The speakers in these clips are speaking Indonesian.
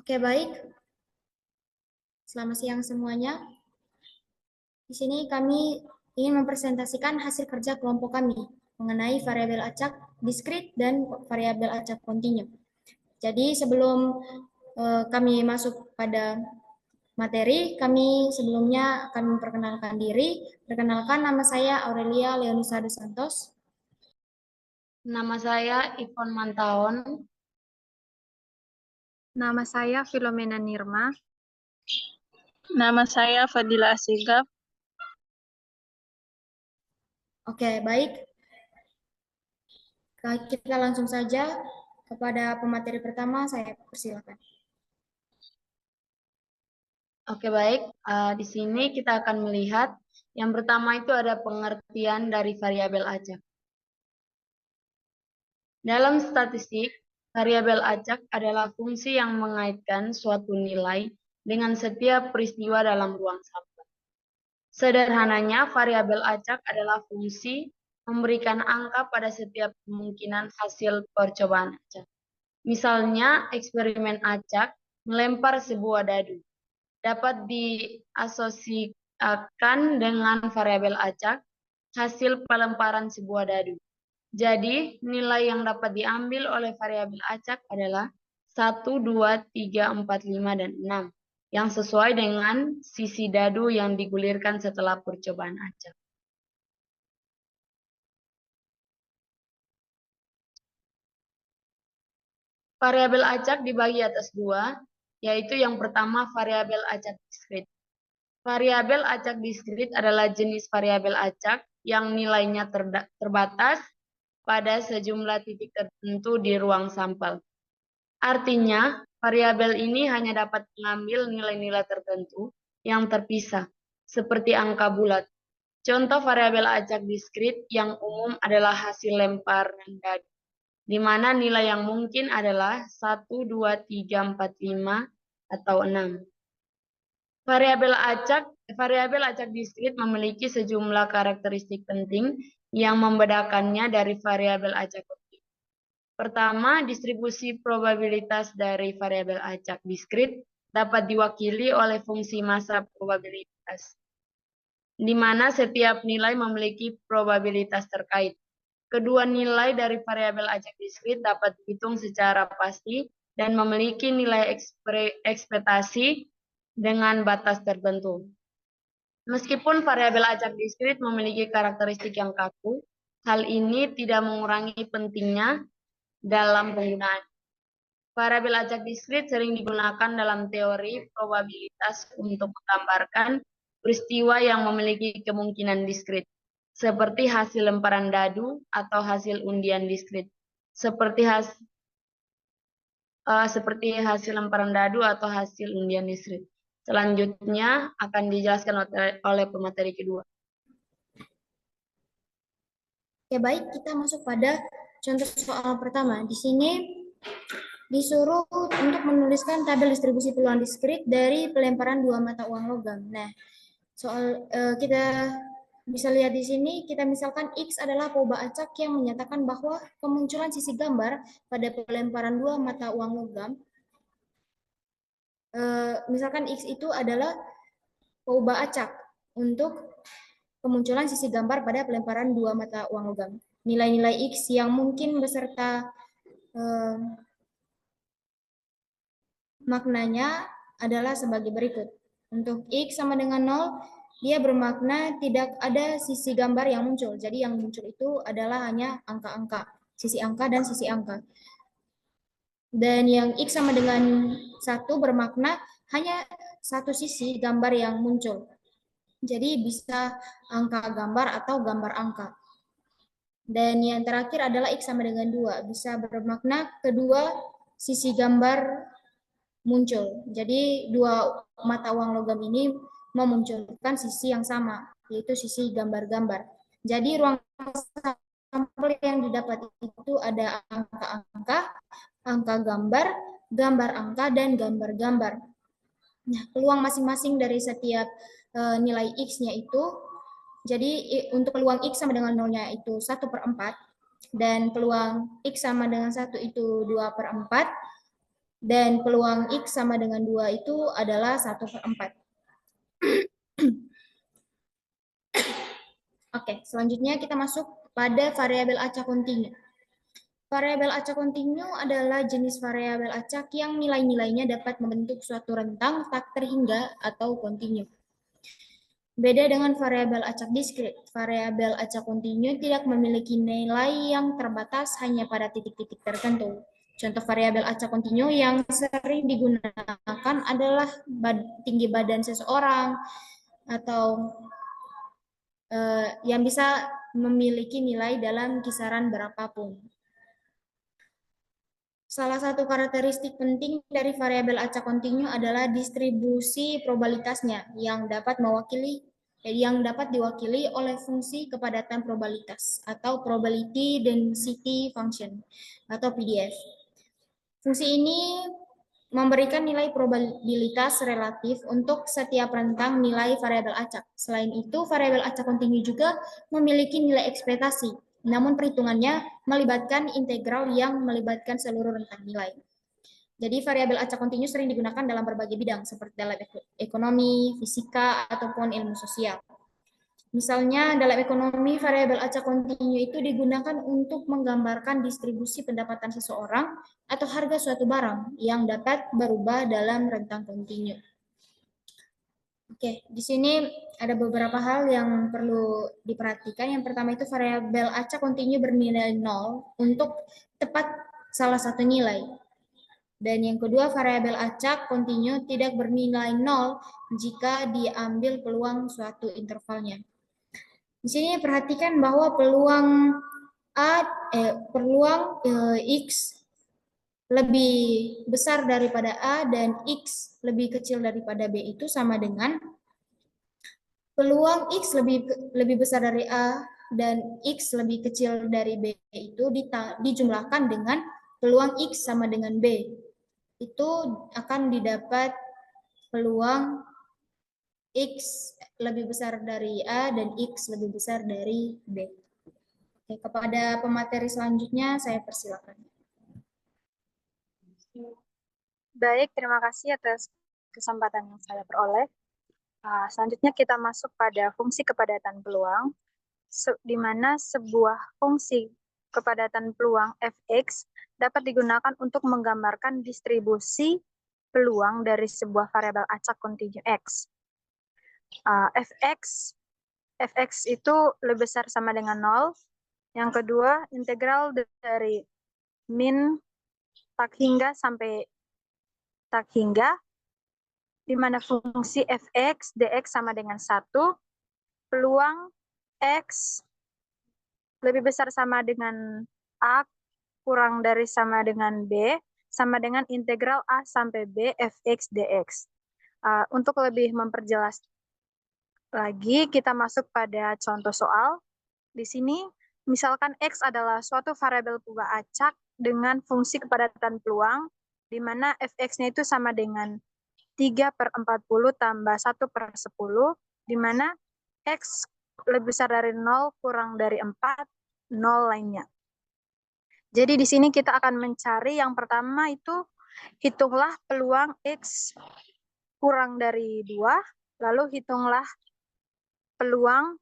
Oke, baik. Selamat siang semuanya. Di sini kami ingin mempresentasikan hasil kerja kelompok kami mengenai variabel acak diskrit dan variabel acak kontinu. Jadi sebelum kami masuk pada materi, kami sebelumnya akan memperkenalkan diri. Perkenalkan, nama saya Aurelia Leonisa dos Santos. Nama saya Ivon Mantaon. Nama saya Filomena Nirma. Nama saya Fadila Asegaf. Oke, baik. Kita langsung saja kepada pemateri pertama, saya persilakan. Oke, baik. Di sini kita akan melihat yang pertama itu ada pengertian dari variabel acak. Dalam statistik, variabel acak adalah fungsi yang mengaitkan suatu nilai dengan setiap peristiwa dalam ruang sampel. Sederhananya, variabel acak adalah fungsi memberikan angka pada setiap kemungkinan hasil percobaan acak. Misalnya, eksperimen acak melempar sebuah dadu dapat diasosiasikan dengan variabel acak hasil pelemparan sebuah dadu. Jadi, nilai yang dapat diambil oleh variabel acak adalah 1, 2, 3, 4, 5, dan 6 yang sesuai dengan sisi dadu yang digulirkan setelah percobaan acak. Variabel acak dibagi atas dua, yaitu yang pertama variabel acak diskrit. Variabel acak diskrit adalah jenis variabel acak yang nilainya terbatas pada sejumlah titik tertentu di ruang sampel. Artinya, variabel ini hanya dapat mengambil nilai-nilai tertentu yang terpisah, seperti angka bulat. Contoh variabel acak diskrit yang umum adalah hasil lemparan dadu, di mana nilai yang mungkin adalah 1, 2, 3, 4, 5, atau 6. Variabel acak diskrit memiliki sejumlah karakteristik penting yang membedakannya dari variabel acak kontinu. Pertama, distribusi probabilitas dari variabel acak diskrit dapat diwakili oleh fungsi massa probabilitas, di mana setiap nilai memiliki probabilitas terkait. Kedua nilai dari variabel acak diskrit dapat dihitung secara pasti dan memiliki nilai ekspektasi dengan batas tertentu. Meskipun variabel acak diskrit memiliki karakteristik yang kaku, hal ini tidak mengurangi pentingnya dalam penggunaan. Variabel acak diskrit sering digunakan dalam teori probabilitas untuk menggambarkan peristiwa yang memiliki kemungkinan diskrit, seperti hasil lemparan dadu atau hasil undian diskrit, seperti hasil lemparan dadu atau hasil undian diskrit. Selanjutnya akan dijelaskan oleh pemateri kedua. Oke, baik, kita masuk pada contoh soal pertama. Di sini disuruh untuk menuliskan tabel distribusi peluang diskrit dari pelemparan dua mata uang logam. Nah, kita bisa lihat di sini, kita misalkan X adalah poba acak yang menyatakan bahwa kemunculan sisi gambar pada pelemparan dua mata uang logam. Misalkan X itu adalah poba acak untuk kemunculan sisi gambar pada pelemparan dua mata uang logam. Nilai-nilai X yang mungkin beserta maknanya adalah sebagai berikut. Untuk X sama dengan 0, dia bermakna tidak ada sisi gambar yang muncul. Jadi yang muncul itu adalah hanya angka-angka, sisi angka dan sisi angka. Dan yang X sama dengan 1 bermakna hanya satu sisi gambar yang muncul. Jadi bisa angka gambar atau gambar angka. Dan yang terakhir adalah X sama dengan 2. Bisa bermakna kedua sisi gambar muncul. Jadi dua mata uang logam ini memunculkan sisi yang sama, yaitu sisi gambar-gambar. Jadi ruang sampel yang didapat itu ada angka-angka, angka gambar, gambar angka, dan gambar-gambar. Nah, peluang masing-masing dari setiap nilai X-nya itu, jadi untuk peluang X sama dengan 0-nya itu 1/4, dan peluang X sama dengan 1 itu 2/4, Dan peluang X sama dengan 2 itu adalah 1/4. Oke, selanjutnya kita masuk pada variabel acak kontinu. Variabel acak kontinu adalah jenis variabel acak yang nilai-nilainya dapat membentuk suatu rentang tak terhingga atau kontinu. Beda dengan variabel acak diskrit, variabel acak kontinu tidak memiliki nilai yang terbatas hanya pada titik-titik tertentu. Contoh variabel acak kontinu yang sering digunakan adalah tinggi badan seseorang atau yang bisa memiliki nilai dalam kisaran berapapun. Salah satu karakteristik penting dari variabel acak kontinu adalah distribusi probabilitasnya yang dapat diwakili oleh fungsi kepadatan probabilitas atau probability density function atau PDF. Fungsi ini memberikan nilai probabilitas relatif untuk setiap rentang nilai variabel acak. Selain itu, variabel acak kontinu juga memiliki nilai ekspektasi, namun perhitungannya melibatkan integral yang melibatkan seluruh rentang nilai. Jadi variabel acak kontinu sering digunakan dalam berbagai bidang, seperti dalam ekonomi, fisika, ataupun ilmu sosial. Misalnya, dalam ekonomi, variabel acak kontinu itu digunakan untuk menggambarkan distribusi pendapatan seseorang atau harga suatu barang yang dapat berubah dalam rentang kontinu. Oke, di sini ada beberapa hal yang perlu diperhatikan. Yang pertama itu variabel acak kontinu bernilai 0 untuk tepat salah satu nilai. Dan yang kedua, variabel acak kontinu tidak bernilai 0 jika diambil peluang suatu intervalnya. Di sini perhatikan bahwa peluang X lebih besar daripada A dan X lebih kecil daripada B itu sama dengan peluang X lebih besar dari A dan X lebih kecil dari B itu dijumlahkan dengan peluang X sama dengan B. Itu akan didapat peluang X lebih besar dari A dan X lebih besar dari B. Oke, kepada pemateri selanjutnya saya persilakan. Baik, terima kasih atas kesempatan yang saya peroleh. Selanjutnya kita masuk pada fungsi kepadatan peluang, di mana sebuah fungsi kepadatan peluang fx dapat digunakan untuk menggambarkan distribusi peluang dari sebuah variabel acak kontinu x. fx itu lebih besar sama dengan 0. Yang kedua, integral dari min tak hingga sampai tak hingga, di mana fungsi fx dx sama dengan 1, peluang x lebih besar sama dengan a kurang dari sama dengan b, sama dengan integral a sampai b fx dx. Untuk lebih memperjelas lagi, kita masuk pada contoh soal. Di sini, misalkan x adalah suatu variabel purba acak dengan fungsi kepadatan peluang, di mana fx-nya itu sama dengan 3/40 tambah 1/10, di mana x lebih besar dari 0 kurang dari 4, 0 lainnya. Jadi di sini kita akan mencari yang pertama itu, hitunglah peluang x kurang dari 2, lalu hitunglah peluang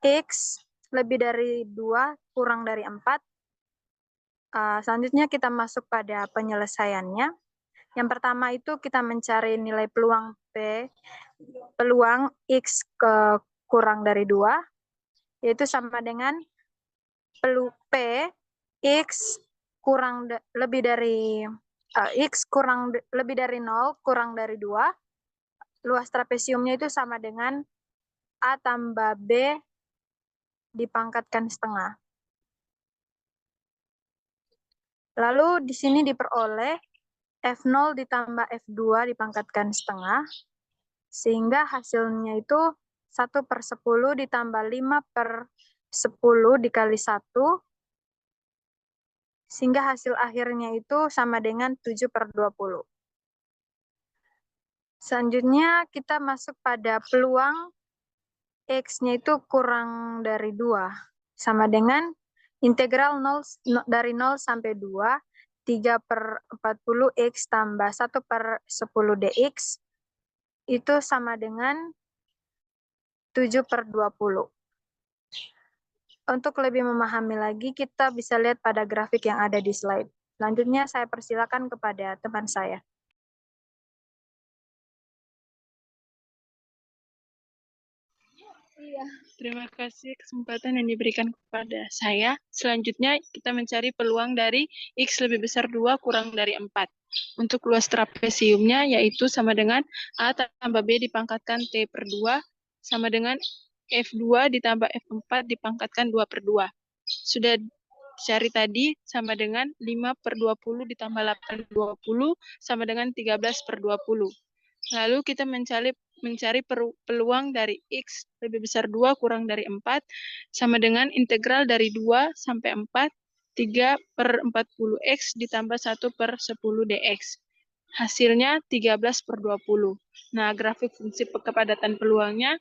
x lebih dari 2 kurang dari 4. Selanjutnya kita masuk pada penyelesaiannya. Yang pertama itu kita mencari nilai peluang P, peluang X kurang dari 2, yaitu sama dengan P, X kurang lebih dari X kurang lebih dari 0 kurang dari 2, luas trapesiumnya itu sama dengan A tambah B dipangkatkan setengah. Lalu di sini diperoleh F0 ditambah F2 dipangkatkan setengah, sehingga hasilnya itu 1/10 ditambah 5/10 dikali 1, sehingga hasil akhirnya itu sama dengan 7/20. Selanjutnya kita masuk pada peluang X-nya itu kurang dari 2, sama dengan integral 0 dari 0 sampai 2 3/40x tambah 1/10 dx itu sama dengan 7/20. Untuk lebih memahami lagi, kita bisa lihat pada grafik yang ada di slide. Selanjutnya saya persilakan kepada teman saya. Terima kasih kesempatan yang diberikan kepada saya. Selanjutnya kita mencari peluang dari X lebih besar 2 kurang dari 4. Untuk luas trapesiumnya yaitu sama dengan A tambah B dipangkatkan T/2 sama dengan F2 ditambah F4 dipangkatkan 2/2. Sudah cari tadi sama dengan 5/20 ditambah 8/20 sama dengan 13/20. Lalu kita mencari peluang dari X lebih besar 2 kurang dari 4 sama dengan integral dari 2 sampai 4, 3/40x ditambah 1/10 dx. Hasilnya 13/20. Nah, grafik fungsi kepadatan peluangnya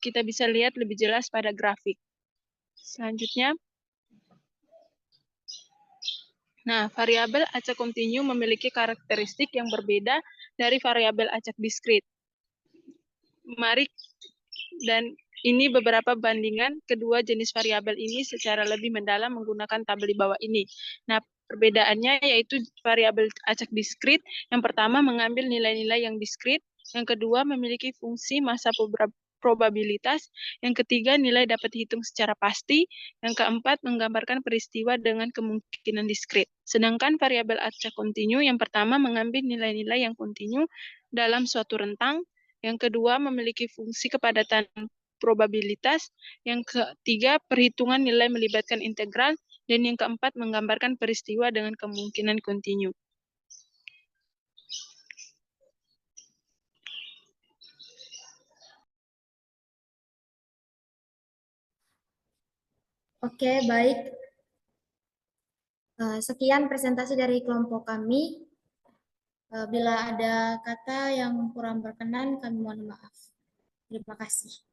kita bisa lihat lebih jelas pada grafik. Selanjutnya, nah, variabel acak kontinu memiliki karakteristik yang berbeda dari variabel acak diskrit. Mari, dan ini beberapa bandingan kedua jenis variabel ini secara lebih mendalam menggunakan tabel di bawah ini. Nah, perbedaannya yaitu variabel acak diskrit, yang pertama mengambil nilai-nilai yang diskrit, yang kedua memiliki fungsi massa probabilitas, yang ketiga nilai dapat dihitung secara pasti, yang keempat menggambarkan peristiwa dengan kemungkinan diskrit. Sedangkan variabel acak kontinu yang pertama mengambil nilai-nilai yang kontinu dalam suatu rentang, yang kedua memiliki fungsi kepadatan probabilitas, yang ketiga perhitungan nilai melibatkan integral, dan yang keempat menggambarkan peristiwa dengan kemungkinan kontinu. Oke, baik. Sekian presentasi dari kelompok kami. Bila ada kata yang kurang berkenan, kami mohon maaf. Terima kasih.